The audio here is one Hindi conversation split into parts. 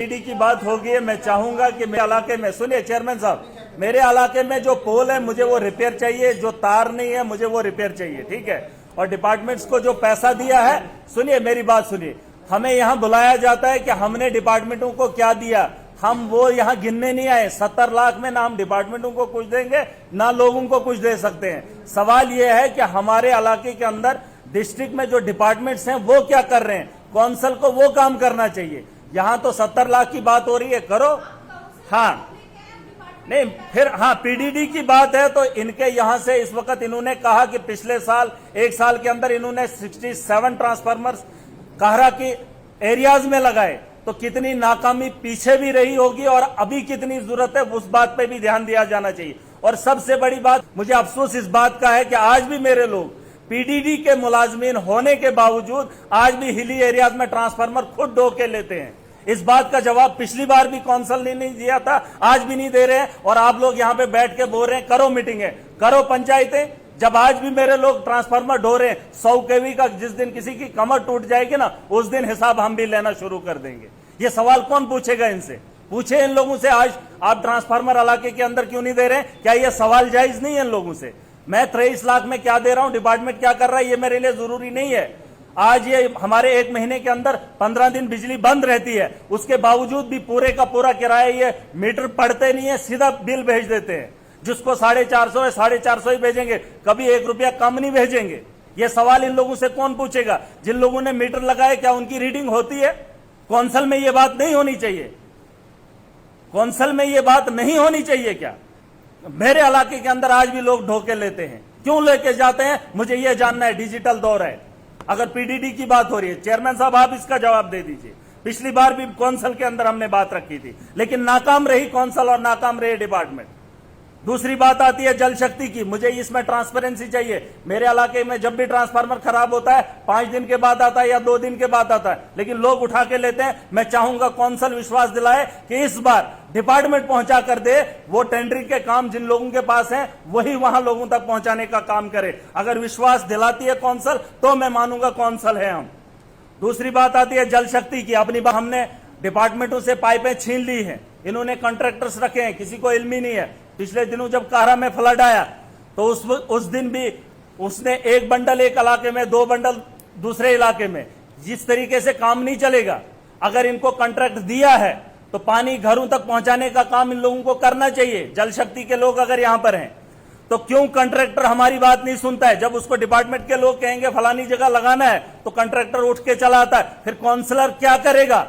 ईडी की बात होगी है। मैं चाहूंगा कि मेरे इलाके में, सुनिए चेयरमैन साहब, मेरे इलाके में जो पोल है मुझे वो रिपेयर चाहिए, जो तार नहीं है मुझे वो रिपेयर चाहिए, ठीक है। और डिपार्टमेंट्स को जो पैसा दिया है, सुनिए मेरी बात सुनिए, हमें यहाँ बुलाया जाता है कि हमने डिपार्टमेंटों को क्या दिया, हम वो यहाँ गिनने नहीं आए। 70 लाख में ना हम डिपार्टमेंटों को कुछ देंगे ना लोगों को कुछ दे सकते हैं। सवाल ये है कि हमारे इलाके के अंदर डिस्ट्रिक्ट में जो डिपार्टमेंट्स हैं वो क्या कर रहे हैं, कौंसल को वो काम करना चाहिए। यहाँ तो 70 लाख की बात हो रही है, करो। हाँ नहीं, फिर हाँ पीडीडी की बात है तो इनके यहाँ से इस वक्त इन्होंने कहा कि पिछले साल 1 साल के अंदर इन्होंने 67 ट्रांसफार्मर्स काहरा के एरियाज में लगाए, तो कितनी नाकामी पीछे भी रही होगी और अभी कितनी जरूरत है उस बात पे भी ध्यान दिया जाना चाहिए। और सबसे बड़ी बात, मुझे अफसोस इस बात का है कि आज भी मेरे लोग पीडीडी के मुलाजमीन होने के बावजूद आज भी हिली एरियाज में ट्रांसफार्मर खुद ढो के लेते हैं। इस बात का जवाब पिछली बार भी कौंसल ने नहीं दिया था, आज भी नहीं दे रहे हैं। और आप लोग यहाँ पे बैठ के बोल रहे हैं करो मीटिंगें, करो पंचायतें, जब आज भी मेरे लोग ट्रांसफार्मर ढो रहे हैं। 100 केवी का जिस दिन किसी की कमर टूट जाएगी ना, उस दिन हिसाब हम भी लेना शुरू कर देंगे। ये सवाल कौन पूछेगा इनसे? पूछे इन लोगों से, आज आप ट्रांसफार्मर इलाके के अंदर क्यों नहीं दे रहे हैं? क्या ये सवाल जायज नहीं है इन लोगों से? मैं 23 लाख में क्या दे रहा हूं, डिपार्टमेंट क्या कर रहा है, ये मेरे लिए जरूरी नहीं है। आज ये हमारे 1 महीने के अंदर 15 दिन बिजली बंद रहती है, उसके बावजूद भी पूरे का पूरा किराया ये मीटर पढ़ते नहीं है, सीधा बिल भेज देते हैं। जिसको 450 है 450 ही भेजेंगे, कभी 1 रुपया कम नहीं भेजेंगे। ये सवाल इन लोगों से कौन पूछेगा? जिन लोगों ने मीटर लगाए क्या उनकी रीडिंग होती है? कौंसल में ये बात नहीं होनी चाहिए? कौंसल में ये बात नहीं होनी चाहिए क्या? मेरे इलाके के अंदर आज भी लोग ढोके लेते हैं, क्यों लेके जाते हैं मुझे ये जानना है। डिजिटल दौर है, अगर पीडीडी की बात हो रही है, चेयरमैन साहब आप इसका जवाब दे दीजिए। पिछली बार भी कौंसल के अंदर हमने बात रखी थी, लेकिन नाकाम रही कौंसल और नाकाम रहे डिपार्टमेंट। दूसरी बात आती है जल शक्ति की, मुझे इसमें ट्रांसपेरेंसी चाहिए। मेरे इलाके में जब भी ट्रांसफार्मर खराब होता है 5 दिन के बाद आता है या 2 दिन के बाद आता है, लेकिन लोग उठा के लेते हैं। मैं चाहूंगा कौंसल विश्वास दिलाए कि इस बार डिपार्टमेंट पहुंचा कर दे, वो टेंडरिंग के काम जिन लोगों के पास हैं वही वहां लोगों तक पहुंचाने का काम करे। अगर विश्वास दिलाती है कौंसल तो मैं मानूंगा कौंसल है हम। दूसरी बात आती है जल शक्ति की, अपनी बात हमने डिपार्टमेंटों से पाइपें छीन ली हैं, इन्होंने कॉन्ट्रैक्टर्स रखे हैं, किसी को इल्म ही नहीं है। पिछले दिनों जब काहरा में फ्लड आया तो उस दिन भी उसने 1 बंडल एक इलाके में, 2 बंडल दूसरे इलाके में। जिस तरीके से काम नहीं चलेगा, अगर इनको कॉन्ट्रैक्ट दिया है तो पानी घरों तक पहुंचाने का काम इन लोगों को करना चाहिए। जल शक्ति के लोग अगर यहां पर हैं तो क्यों कॉन्ट्रैक्टर हमारी बात नहीं सुनता है? जब उसको डिपार्टमेंट के लोग कहेंगे फलानी जगह लगाना है तो कॉन्ट्रैक्टर उठ के चला आता है। फिर काउंसलर क्या करेगा?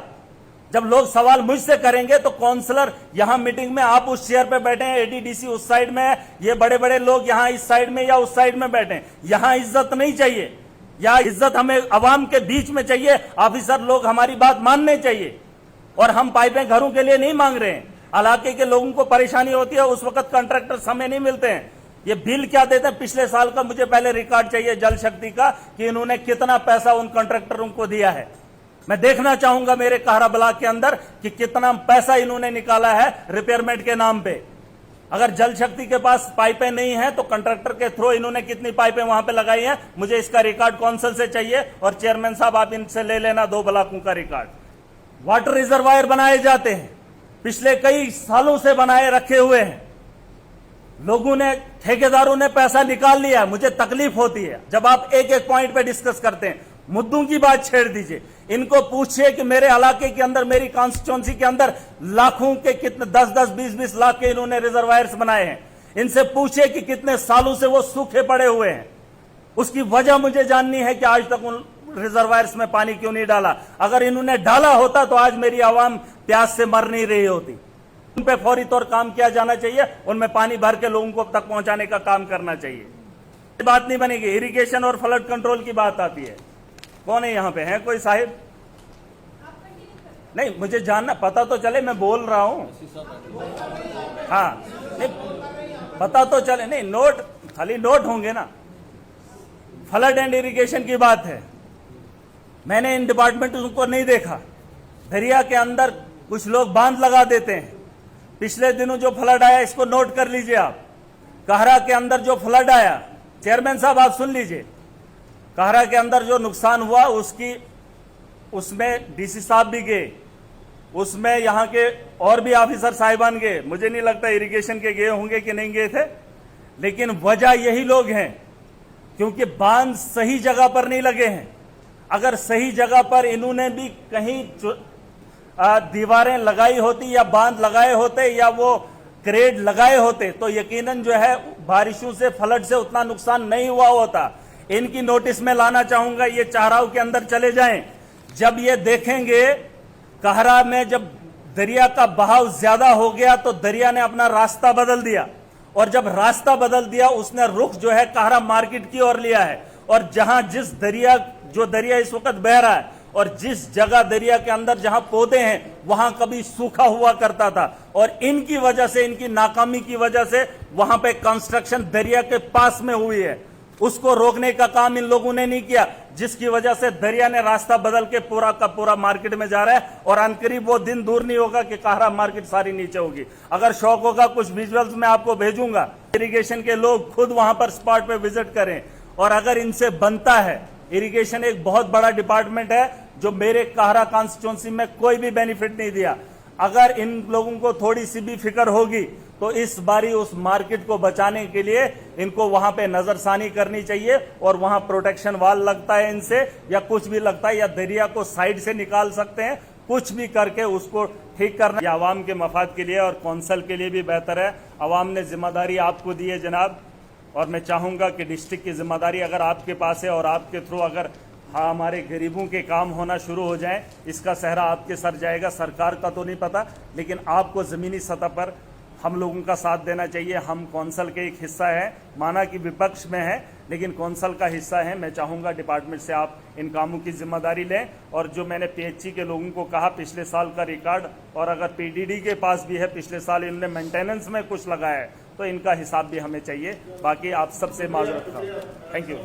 जब लोग सवाल मुझसे करेंगे तो काउंसलर यहां मीटिंग में, आप उस चेयर पे बैठे हैं, एडीडीसी उस साइड में है, ये बड़े बड़े लोग यहां इस साइड में या उस साइड में बैठे हैं। यहां इज्जत नहीं चाहिए, या इज्जत हमें अवाम के बीच में चाहिए। ऑफिसर लोग हमारी बात मानने चाहिए। और हम पाइपें घरों के लिए नहीं मांग रहे हैं, इलाके के लोगों को परेशानी होती है, उस वक्त कॉन्ट्रैक्टर समय नहीं मिलते हैं। ये बिल क्या देते हैं पिछले साल का, मुझे पहले रिकॉर्ड चाहिए जल शक्ति का कि इन्होंने कितना पैसा उन कॉन्ट्रैक्टरों को दिया है। मैं देखना चाहूंगा मेरे काहरा ब्लॉक के अंदर कि कितना पैसा इन्होंने निकाला है रिपेयरमेंट के नाम पे। अगर जल शक्ति के पास पाइपें नहीं है तो कॉन्ट्रैक्टर के थ्रू इन्होंने कितनी पाइपें वहां पे लगाई हैं, मुझे इसका रिकॉर्ड कौंसिल से चाहिए। और चेयरमैन साहब आप इनसे ले लेना 2 ब्लॉकों का रिकॉर्ड। वाटर रिजर्वायर बनाए जाते हैं, पिछले कई सालों से बनाए रखे हुए हैं, लोगों ने, ठेकेदारों ने पैसा निकाल लिया। मुझे तकलीफ होती है जब आप एक एक पॉइंट पे डिस्कस करते हैं। मुद्दों की बात छेड़ दीजिए। इनको पूछिए कि मेरे इलाके के अंदर, मेरी कॉन्स्टिट्यूंसी के अंदर लाखों के, कितने 10-10, 20-20 लाख के इन्होंने रिजर्वायर्स बनाए हैं। इनसे पूछिए कि कितने सालों से वो सूखे पड़े हुए हैं। उसकी वजह मुझे जाननी है कि आज तक उन रिजर्वायर्स में पानी क्यों नहीं डाला। अगर इन्होंने डाला होता तो आज मेरी आवाम प्यास से मर नहीं रही होती। उन पे फौरी तौर काम किया जाना चाहिए, उनमें पानी भर के लोगों को तक पहुंचाने का काम करना चाहिए। बात नहीं बनेगी। इरिगेशन और फ्लड कंट्रोल की बात आती है, कौन है यहाँ पे? है कोई साहिब? नहीं, मुझे जानना, पता तो चले मैं बोल रहा हूं। हाँ नहीं, पता तो चले। नहीं, नोट, खाली नोट होंगे ना। फ्लड एंड इरिगेशन की बात है, मैंने इन डिपार्टमेंटों को नहीं देखा। दरिया के अंदर कुछ लोग बांध लगा देते हैं। पिछले दिनों जो फ्लड आया इसको नोट कर लीजिए आप। काहरा के अंदर जो फ्लड आया, चेयरमैन साहब आप सुन लीजिए, काहरा के अंदर जो नुकसान हुआ उसमें डीसी साहब भी गए, उसमें यहाँ के और भी ऑफिसर साहिबान गए, मुझे नहीं लगता इरिगेशन के गए होंगे कि नहीं गए थे, लेकिन वजह यही लोग हैं क्योंकि बांध सही जगह पर नहीं लगे हैं। अगर सही जगह पर इन्होंने भी कहीं दीवारें लगाई होती या बांध लगाए होते या वो क्रेड लगाए होते तो यकीनन जो है बारिशों से फ्लड से उतना नुकसान नहीं हुआ होता। इनकी नोटिस में लाना चाहूंगा, ये चाराव के अंदर चले जाएं। जब ये देखेंगे कहरा में जब दरिया का बहाव ज्यादा हो गया तो दरिया ने अपना रास्ता बदल दिया, और जब रास्ता बदल दिया उसने रुख जो है कहरा मार्केट की ओर लिया है। और जहां जिस दरिया इस वक्त बह रहा है और जिस जगह दरिया के अंदर जहां पौधे हैं वहां कभी सूखा हुआ करता था, और इनकी वजह से, इनकी नाकामी की वजह से वहां पे कंस्ट्रक्शन दरिया के पास में हुई है। उसको रोकने का काम इन लोगों ने नहीं किया, जिसकी वजह से दरिया ने रास्ता बदल के पूरा का पूरा मार्केट में जा रहा है। और अनकरीब वो दिन दूर नहीं होगा कि कहरा मार्केट सारी नीचे होगी। अगर शौक होगा कुछ विजुअल्स मैं आपको भेजूंगा, इरिगेशन के लोग खुद वहां पर स्पॉट पे विजिट करें। और अगर इनसे बनता है, इरिगेशन एक बहुत बड़ा डिपार्टमेंट है जो मेरे कहरा कॉन्स्टिट्यूंसी में कोई भी बेनिफिट नहीं दिया। अगर इन लोगों को थोड़ी सी भी फिक्र होगी तो इस बारी उस मार्केट को बचाने के लिए इनको वहां पे नजरसानी करनी चाहिए, और वहां प्रोटेक्शन वाल लगता है इनसे या कुछ भी लगता है, या दरिया को साइड से निकाल सकते हैं, कुछ भी करके उसको ठीक करना। ये आवाम के मफाद के लिए और कौंसल के लिए भी बेहतर है। आवाम ने जिम्मेदारी आपको दी है जनाब, और मैं चाहूंगा कि डिस्ट्रिक्ट की जिम्मेदारी अगर आपके पास है और आपके थ्रू अगर हमारे गरीबों के काम होना शुरू हो जाए, इसका सहरा आपके सर जाएगा। सरकार का तो नहीं पता, लेकिन आपको ज़मीनी सतह पर हम लोगों का साथ देना चाहिए। हम कौंसल के एक हिस्सा है, माना कि विपक्ष में है लेकिन कौंसल का हिस्सा है। मैं चाहूँगा डिपार्टमेंट से आप इन कामों की जिम्मेदारी लें। और जो मैंने पीएचई के लोगों को कहा पिछले साल का रिकॉर्ड, और अगर पीडीडी के पास भी है पिछले साल इन्होंने मेंटेनेंस में कुछ लगाया है, तो इनका हिसाब भी हमें चाहिए। बाकी आप सबसे माजरत खाओ। Thank you.